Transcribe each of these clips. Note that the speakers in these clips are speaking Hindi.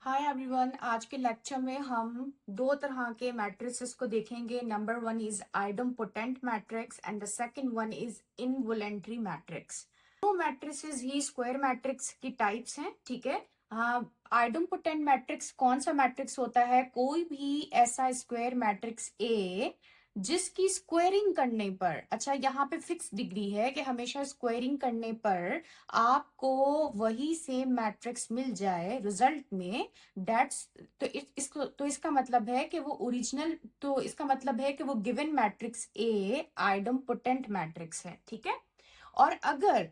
हाय एवरीवन, आज के लेक्चर में हम दो तरह के मैट्रिसेस को देखेंगे। Number one is idempotent matrix and the second one is involuntary matrix. दो मैट्रिसेस ही स्क्वायर मैट्रिक्स की टाइप्स हैं, ठीक है। आइडम्पोटेंट मैट्रिक्स कौन सा मैट्रिक्स होता है? कोई भी ऐसा स्क्वायर मैट्रिक्स ए जिसकी स्क्वायरिंग करने पर, अच्छा यहाँ पे फिक्स डिग्री है कि हमेशा स्क्वायरिंग करने पर आपको वही सेम मैट्रिक्स मिल जाए रिजल्ट में। डेट्स तो इसको तो इसका मतलब है कि वो ओरिजिनल, तो इसका मतलब है कि वो गिवन मैट्रिक्स ए आइडम्पोटेंट मैट्रिक्स है, ठीक है। और अगर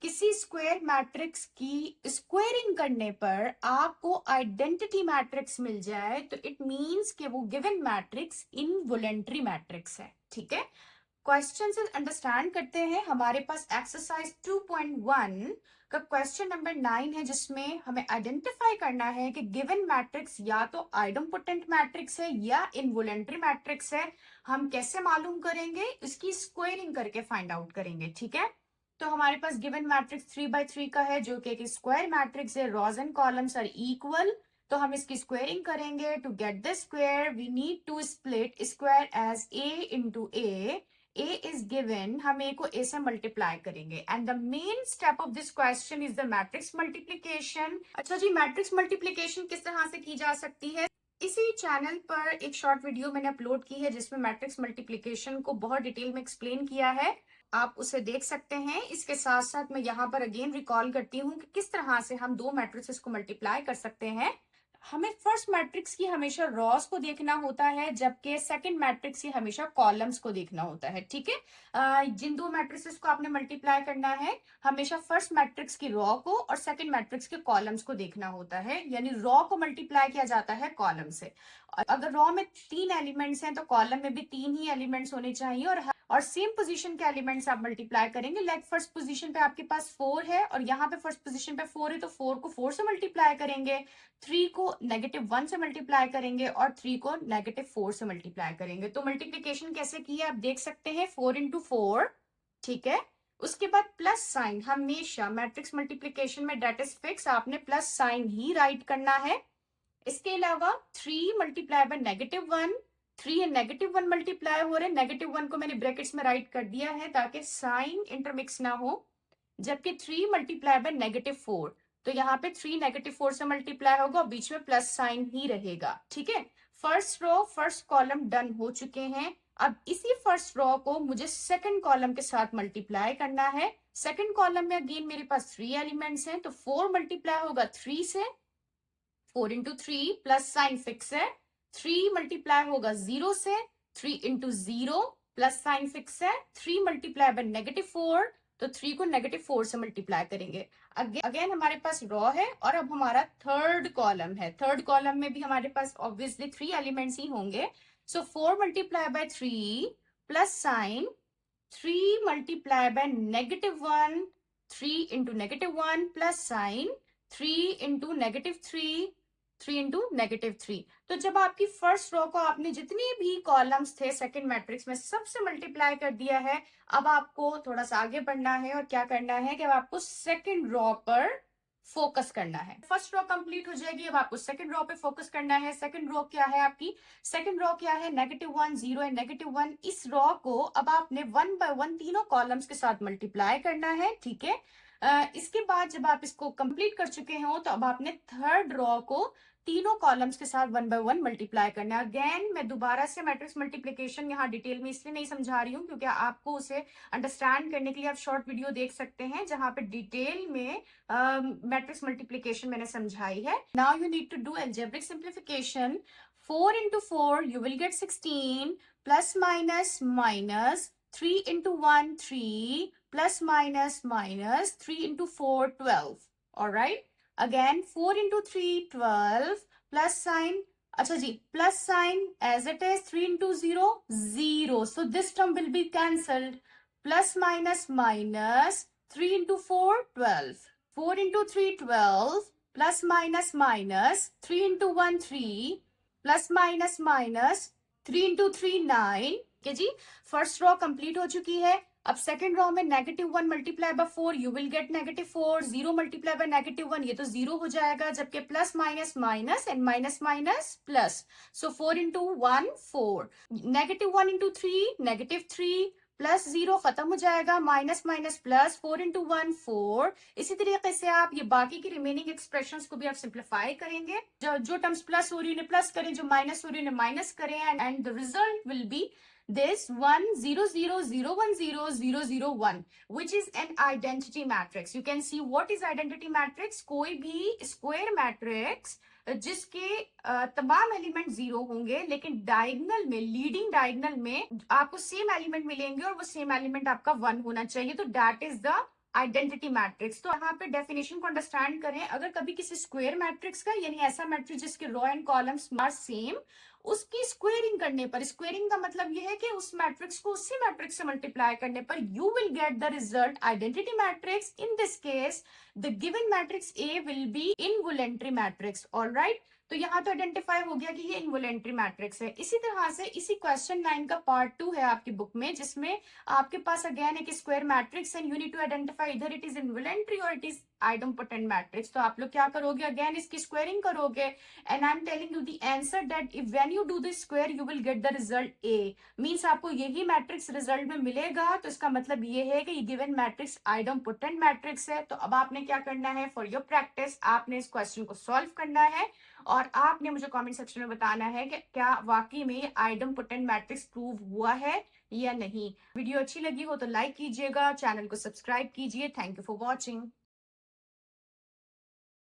किसी स्क्वायर मैट्रिक्स की स्क्वायरिंग करने पर आपको आइडेंटिटी मैट्रिक्स मिल जाए तो इट मींस कि वो गिवन मैट्रिक्स इनवॉलेंटरी मैट्रिक्स है, ठीक है। क्वेश्चन से अंडरस्टैंड करते हैं। हमारे पास एक्सरसाइज 2.1 का क्वेश्चन नंबर 9 है, जिसमें हमें आइडेंटिफाई करना है कि गिवन मैट्रिक्स या तो आइडम्पोटेंट मैट्रिक्स है या इनवॉलेंटरी मैट्रिक्स है। हम कैसे मालूम करेंगे? इसकी स्क्वायरिंग करके फाइंड आउट करेंगे, ठीक है। तो हमारे पास गिवन मैट्रिक्स 3 by 3 का है, जो कि एक स्क्वायर मैट्रिक्स है। Rows and columns are equal, तो हम इसकी स्क्वायरिंग करेंगे। To get the square we need to split square as A into A is given, हम ए को ए से मल्टीप्लाई करेंगे। And the main step of this question is the matrix multiplication. अच्छा जी, मैट्रिक्स मल्टीप्लीकेशन किस तरह से की जा सकती है? इसी चैनल पर एक शॉर्ट वीडियो मैंने अपलोड की है जिसमें मैट्रिक्स मल्टीप्लीकेशन को बहुत डिटेल में एक्सप्लेन किया है, आप उसे देख सकते हैं। इसके साथ साथ मैं यहाँ पर अगेन रिकॉल करती हूँ कि किस तरह से हम दो मैट्रिक्स को मल्टीप्लाई कर सकते हैं। हमें फर्स्ट मैट्रिक्स की हमेशा रॉस को देखना होता है, जबकि सेकंड मैट्रिक्स की हमेशा कॉलम्स को देखना होता है, ठीक है। जिन दो मैट्रिक्स को आपने मल्टीप्लाई करना है, हमेशा फर्स्ट मैट्रिक्स की रॉ को और सेकंड मैट्रिक्स के कॉलम्स को देखना होता है, यानी रॉ को मल्टीप्लाई किया जाता है कॉलम से। अगर रॉ में 3 एलिमेंट्स हैं तो कॉलम में भी 3 ही एलिमेंट्स होने चाहिए, और सेम पोजीशन के एलिमेंट्स आप मल्टीप्लाई करेंगे। लाइक फर्स्ट पोजीशन पे आपके पास 4 है और यहाँ पे फर्स्ट पोजीशन पे 4 है, तो 4 को 4 से मल्टीप्लाई करेंगे, 3 को -1 से मल्टीप्लाई करेंगे और 3 को -4 से मल्टीप्लाई करेंगे। तो मल्टीप्लीकेशन कैसे की है आप देख सकते हैं, 4 इंटू 4, ठीक है। उसके बाद प्लस साइन, हमेशा मैट्रिक्स मल्टीप्लीकेशन में डेट इज फिक्स, आपने प्लस साइन ही राइट करना है। इसके अलावा 3 मल्टीप्लाई बाय -1, 3 -1 मल्टीप्लाई हो रहे, -1 को मैंने ब्रैकेट्स में राइट कर दिया है ताकि साइन इंटरमिक्स ना हो। जबकि 3 मल्टीप्लाई बाय -4, तो यहाँ पे 3 -4 से मल्टीप्लाई होगा और बीच में प्लस साइन ही रहेगा, ठीक है। First row first column done हो चुके हैं। अब इसी फर्स्ट रो को मुझे सेकंड कॉलम के साथ मल्टीप्लाई करना है। सेकंड कॉलम में अगेन मेरे पास 3 एलिमेंट्स हैं, तो 4 मल्टीप्लाई होगा 3 से, 4 इंटू 3 प्लस साइन फिक्स है। 3 मल्टीप्लाई होगा 0 से, 3 इंटू 0 प्लस साइन फिक्स है। 3 मल्टीप्लाई बाय -4, तो 3 को -4 से मल्टीप्लाई करेंगे। अगेन हमारे पास रॉ है और अब हमारा थर्ड कॉलम है। थर्ड कॉलम में भी हमारे पास ऑब्वियसली 3 एलिमेंट्स ही होंगे। सो 4 multiply by 3 plus sign, 3 multiply by -1, 3 into -1 plus sign, 3 into -3, 3 into -3। तो जब आपकी फर्स्ट रो को आपने जितनी भी कॉलम्स थे सेकंड मैट्रिक्स में सबसे मल्टीप्लाई कर दिया है, अब आपको थोड़ा सा आगे बढ़ना है और क्या करना है कि अब आपको सेकंड रो पर फोकस करना है। फर्स्ट रो कंप्लीट हो जाएगी, अब आपको सेकंड रो पे फोकस करना है। सेकंड रो क्या है आपकी? सेकंड रो क्या है? -1, 0 है, -1। इस रो को अब आपने 1 by 1 तीनों कॉलम्स के साथ मल्टीप्लाई करना है, ठीक है। इसके बाद जब आप इसको कंप्लीट कर चुके हो तो अब आपने थर्ड रो को तीनों कॉलम्स के साथ 1 by 1 मल्टीप्लाई करना है। अगेन मैं दोबारा से मैट्रिक्स मल्टीप्लिकेशन यहाँ डिटेल में इसलिए नहीं समझा रही हूँ क्योंकि आपको उसे अंडरस्टैंड करने के लिए आप शॉर्ट वीडियो देख सकते हैं जहां पे डिटेल में मैट्रिक्स मल्टीप्लिकेशन मैंने समझाई है। Now you need to do algebraic simplification. 4 into 4 you will get 16, plus minus minus 3 into 1 3, plus minus minus 3 into 4 12. All right, again 4 into 3 12, plus sign, अच्छा जी, plus sign as it is, 3 into 0 0, so this term will be cancelled. Plus minus minus 3 into 4 12, 4 into 3 12, plus minus minus 3 into 1 3, plus minus minus 3 into 3 9। ठीक है जी, फर्स्ट रो कंप्लीट हो चुकी है। अब सेकंड रॉ में -1 multiply by 4 you will gate -4, 0 multiply by -1 ये तो 0 हो जाएगा, जबकि plus minus minus and minus minus plus, so 4 into 1 4, -1 into 3 -3, plus 0 खत्म हो जाएगा, माइनस माइनस प्लस, 4 इंटू 1 4। इसी तरीके से आप ये बाकी की रिमेनिंग एक्सप्रेशंस को भी आप सिंप्लीफाई करेंगे, जो टर्म्स प्लस हो रही है प्लस करें, जो माइनस हो रही है माइनस करें, and the result will be this 1 0 0 0 1 0 0 0 1, which is an identity matrix. You can see what is identity matrix. कोई भी स्क्वायर मैट्रिक्स जिसके तमाम एलिमेंट जीरो होंगे, लेकिन डायगोनल में, लीडिंग डायगोनल में आपको सेम एलिमेंट मिलेंगे और वो सेम एलिमेंट आपका 1 होना चाहिए, तो that is the identity matrix. तो यहाँ पे डेफिनेशन को अंडरस्टैंड करें, अगर कभी किसी स्क्वायर मैट्रिक्स का, यानी ऐसा मैट्रिक्स जिसके row and columns are same, उसकी स्क्वेयरिंग करने पर, स्क्वेयरिंग का मतलब यह है कि उस मैट्रिक्स को उसी मैट्रिक्स से मल्टीप्लाई करने पर you will get the result identity matrix. In this case the given matrix A will be involuntary matrix. Alright, तो यहाँ तो आइडेंटिफाई हो गया कि ये इनवॉलेंटरी मैट्रिक्स है। इसी तरह से इसी क्वेश्चन 9 का पार्ट 2 है आपकी बुक में, जिसमें आपके पास अगेन एक square matrix and you need to identify इधर इट इज इनवॉलेंटरी और इट इज आइडोम्पोटेंट मैट्रिक्स। तो आप लोग क्या करोगे, अगेन इसकी स्क्वायरिंग करोगे, and I am telling you the answer that if when you do this square you will get the result A, मींस आपको यही मैट्रिक्स रिजल्ट में मिलेगा। तो इसका मतलब ये है कि ये गिवन मैट्रिक्स आइडोम्पोटेंट मैट्रिक्स है। तो अब आपने क्या करना है, फॉर योर प्रैक्टिस आपने इस क्वेश्चन को सॉल्व करना है और आपने मुझे कमेंट सेक्शन में बताना है कि क्या वाकई में ये आइडोम्पोटेंट मैट्रिक्स प्रूव हुआ है या नहीं। वीडियो अच्छी लगी हो तो लाइक कीजिएगा, चैनल को सब्सक्राइब कीजिए। Thank you for watching.